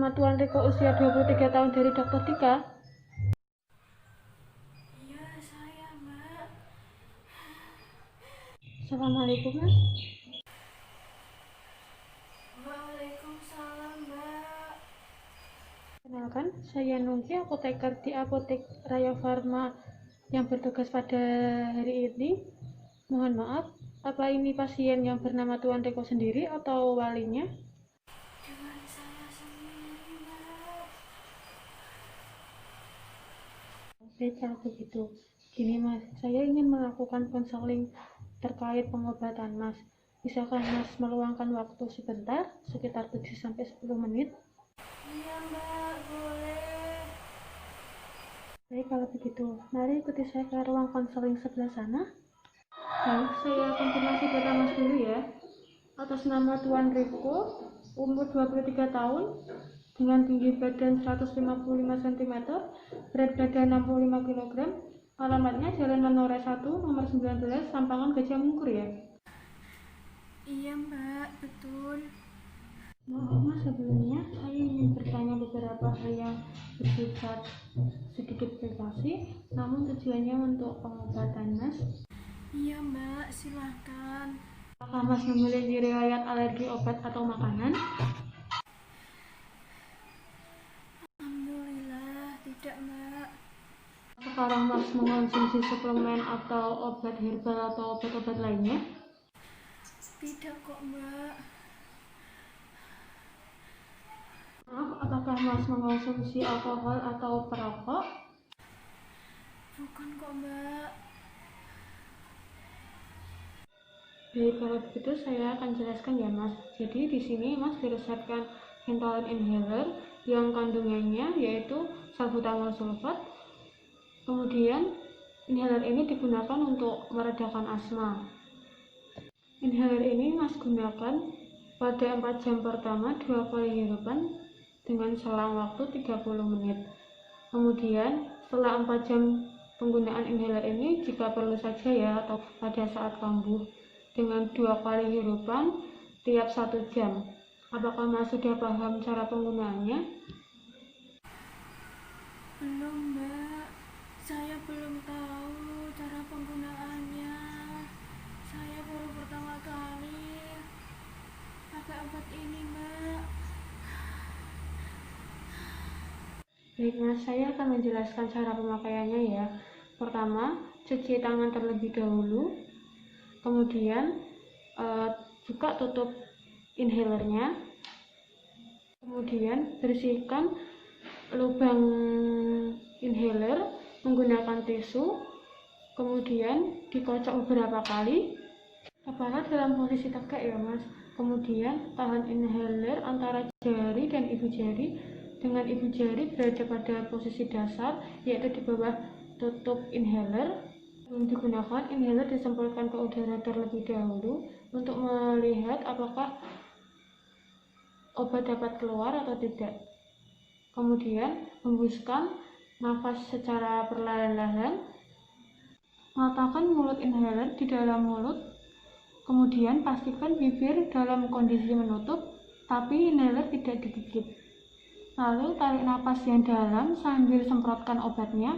nama Tuan Riko usia 23 tahun dari Dr. Dika? Iya, saya, Mbak. Assalamualaikum, Mas. Waalaikumsalam, Mbak. Kenalkan, saya Nungki, apoteker di Apotek Raya Farma yang bertugas pada hari ini. Mohon maaf, apa ini pasien yang bernama Tuan Riko sendiri atau walinya? Dengan saya sendiri, Mbak. Oke, kalau begitu. Gini, Mas, saya ingin melakukan konseling terkait pengobatan, Mas. Bisakah Mas meluangkan waktu sebentar, sekitar 7-10 menit? Iya, Mbak, boleh. Baik, kalau begitu, mari ikuti saya ke ruang konseling sebelah sana. Baik, saya konfirmasi data Mas dulu ya. Atas nama Tuan Riko, umur 23 tahun, dengan tinggi badan 155 cm, berat badan 65 kg, alamatnya Jalan Menore 1, nomor 19, Sampangan Gajah Mungkur ya? Iya, Mbak, betul. Maaf Mas, sebelumnya saya ingin bertanya beberapa hal yang bersifat sedikit privasi, namun tujuannya untuk pengobatan Mas. Iya, Mbak, silahkan. Apakah Mas memiliki riwayat alergi obat atau makanan? Alhamdulillah, tidak, Mbak. Sekarang Mas mengonsumsi suplemen atau obat herbal atau obat-obat lainnya? Tidak kok, Mbak. Maaf, apakah Mas mengonsumsi alkohol atau perokok? Bukan kok, Mbak. Baik, kalau begitu saya akan jelaskan ya Mas. Jadi di sini Mas diresepkan Ventolin inhaler yang kandungannya yaitu salbutamol sulfat. Kemudian inhaler ini digunakan untuk meredakan asma. Inhaler ini Mas gunakan pada 4 jam pertama 2 kali hirupan dengan selang waktu 30 menit. Kemudian setelah 4 jam penggunaan inhaler ini, jika perlu saja ya, atau pada saat kambuh, dengan 2 kali hirupan tiap 1 jam. Apakah Mas sudah paham cara penggunaannya? Belum, Mbak. Saya belum tahu cara penggunaannya. Saya baru pertama kali pakai obat ini, Mbak. Baik Mas, saya akan menjelaskan cara pemakaiannya ya. Pertama, cuci tangan terlebih dahulu. Kemudian buka tutup inhalernya. Kemudian bersihkan lubang inhaler menggunakan tisu. Kemudian dikocok beberapa kali. Kepala dalam posisi tegak ya Mas. Kemudian tahan inhaler antara jari dan ibu jari, dengan ibu jari berada pada posisi dasar, yaitu di bawah tutup inhaler. Sebelum digunakan, inhaler disemprotkan ke udara terlebih dahulu untuk melihat apakah obat dapat keluar atau tidak. Kemudian hembuskan nafas secara perlahan-lahan. Meletakkan mulut inhaler di dalam mulut. Kemudian pastikan bibir dalam kondisi menutup, tapi inhaler tidak digigit. Lalu tarik napas yang dalam sambil semprotkan obatnya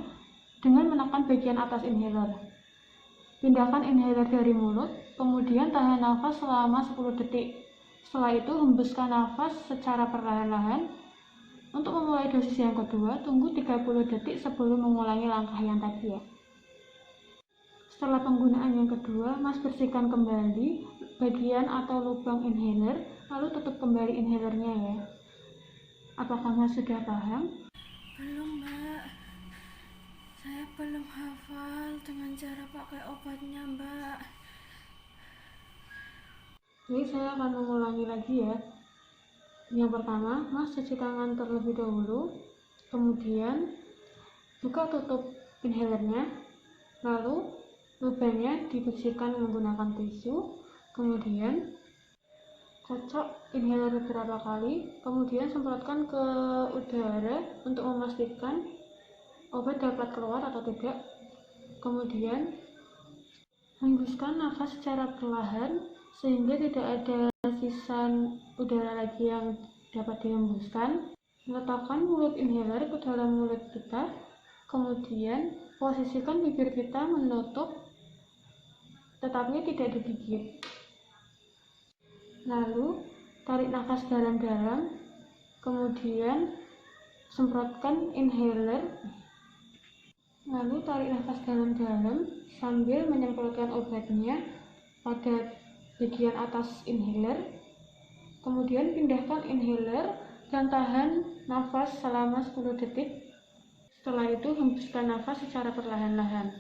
dengan menekan bagian atas inhaler. Pindahkan inhaler dari mulut, kemudian tahan nafas selama 10 detik. Setelah itu hembuskan nafas secara perlahan-lahan. Untuk memulai dosis yang kedua, tunggu 30 detik sebelum mengulangi langkah yang tadi ya. Setelah penggunaan yang kedua, Mas bersihkan kembali bagian atau lubang inhaler, lalu tutup kembali inhalernya ya. Apakah Mas sudah paham? Belum, Mbak. Saya belum hafal dengan cara pakai obatnya, Mbak. Jadi saya akan mengulangi lagi ya. Yang pertama, Mas cuci tangan terlebih dahulu, kemudian buka tutup inhalernya, lalu lubangnya dibersihkan menggunakan tisu, kemudian kocok inhaler beberapa kali, kemudian semprotkan ke udara untuk memastikan obat dapat keluar atau tidak. Kemudian hembuskan nafas secara perlahan sehingga tidak ada sisa udara lagi yang dapat dihembuskan. Letakkan mulut inhaler ke dalam mulut kita, kemudian posisikan bibir kita menutup tetapi tidak digigit. Lalu tarik nafas dalam-dalam, kemudian semprotkan inhaler. Lalu tarik nafas dalam-dalam sambil menyemprotkan obatnya pada bagian atas inhaler. Kemudian pindahkan inhaler dan tahan nafas selama 10 detik. Setelah itu hembuskan nafas secara perlahan-lahan.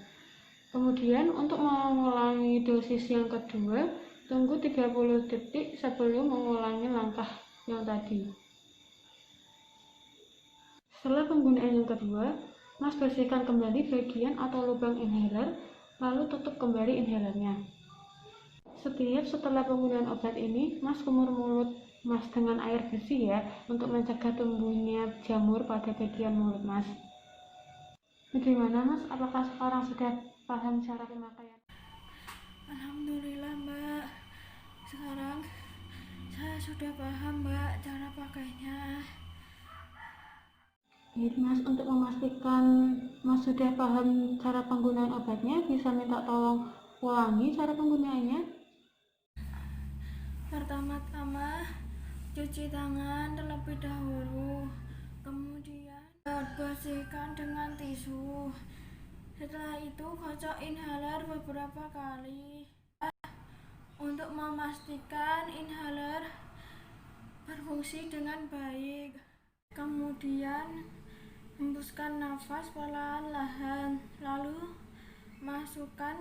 Kemudian untuk mengulangi dosis yang kedua, tunggu 30 detik sebelum mengulangi langkah yang tadi. Setelah penggunaan yang kedua, Mas bersihkan kembali bagian atau lubang inhaler, lalu tutup kembali inhalernya. Setelah penggunaan obat ini, Mas kumur mulut Mas dengan air bersih ya, untuk mencegah tumbuhnya jamur pada bagian mulut Mas. Bagaimana Mas? Apakah sekarang sudah paham cara pemakaian? Alhamdulillah Mbak, sekarang saya sudah paham Mbak cara pakainya. Jadi Mas, untuk memastikan Mas sudah paham cara penggunaan obatnya, bisa minta tolong ulangi cara penggunaannya. Pertama-tama cuci tangan terlebih dahulu, kemudian bersihkan dengan tisu. Setelah itu kocok inhaler beberapa kali untuk memastikan inhaler berfungsi dengan baik. Kemudian hembuskan nafas perlahan-lahan, lalu masukkan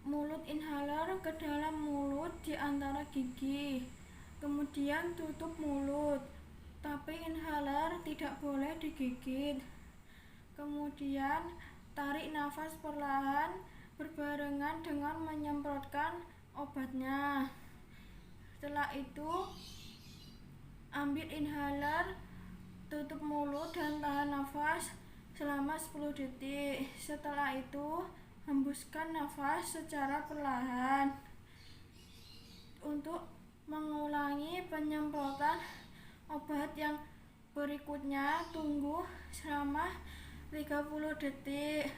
mulut inhaler ke dalam mulut di antara gigi. Kemudian tutup mulut, tapi inhaler tidak boleh digigit. Kemudian tarik nafas perlahan berbarengan dengan menyemprotkan obatnya. Setelah itu ambil inhaler, tutup mulut dan tahan nafas selama 10 detik. Setelah itu hembuskan nafas secara perlahan. Untuk mengulangi penyemprotan obat yang berikutnya, tunggu selama 30 detik.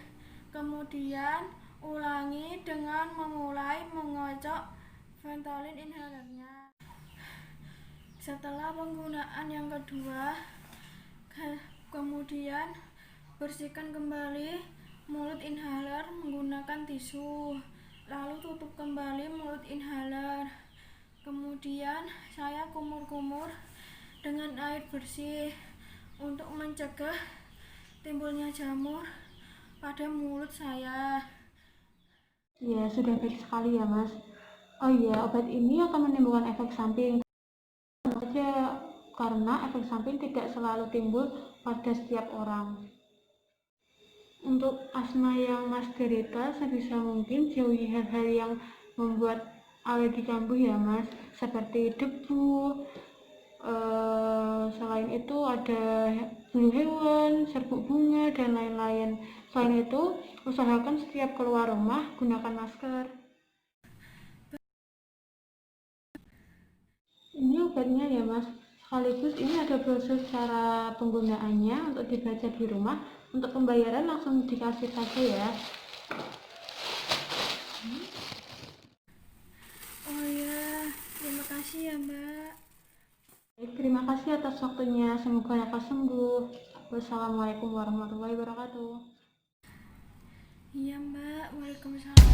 Kemudian ulangi dengan memulai mengocok Ventolin inhalernya. Setelah penggunaan yang kedua, kemudian bersihkan kembali mulut inhaler menggunakan tisu, lalu tutup kembali mulut inhaler. Kemudian saya kumur-kumur dengan air bersih untuk mencegah timbulnya jamur pada mulut saya. Ya, sudah baik sekali ya Mas. Oh iya, obat ini akan menimbulkan efek samping saja, karena efek samping tidak selalu timbul pada setiap orang. Untuk asma yang Mas derita, sebisa mungkin jauhi hal-hal yang membuat alergi kambuh ya Mas, seperti debu. Selain itu ada bulu hewan, serbuk bunga, dan lain-lain. Selain itu, usahakan setiap keluar rumah gunakan masker. Ini obatnya ya Mas, sekaligus ini ada brosur cara penggunaannya untuk dibaca di rumah. Untuk pembayaran langsung dikasih saja ya. Oh ya, terima kasih ya Mbak. Terima kasih atas waktunya, semoga lekas sembuh. Wassalamualaikum warahmatullahi wabarakatuh. Iya Mbak, waalaikumsalam.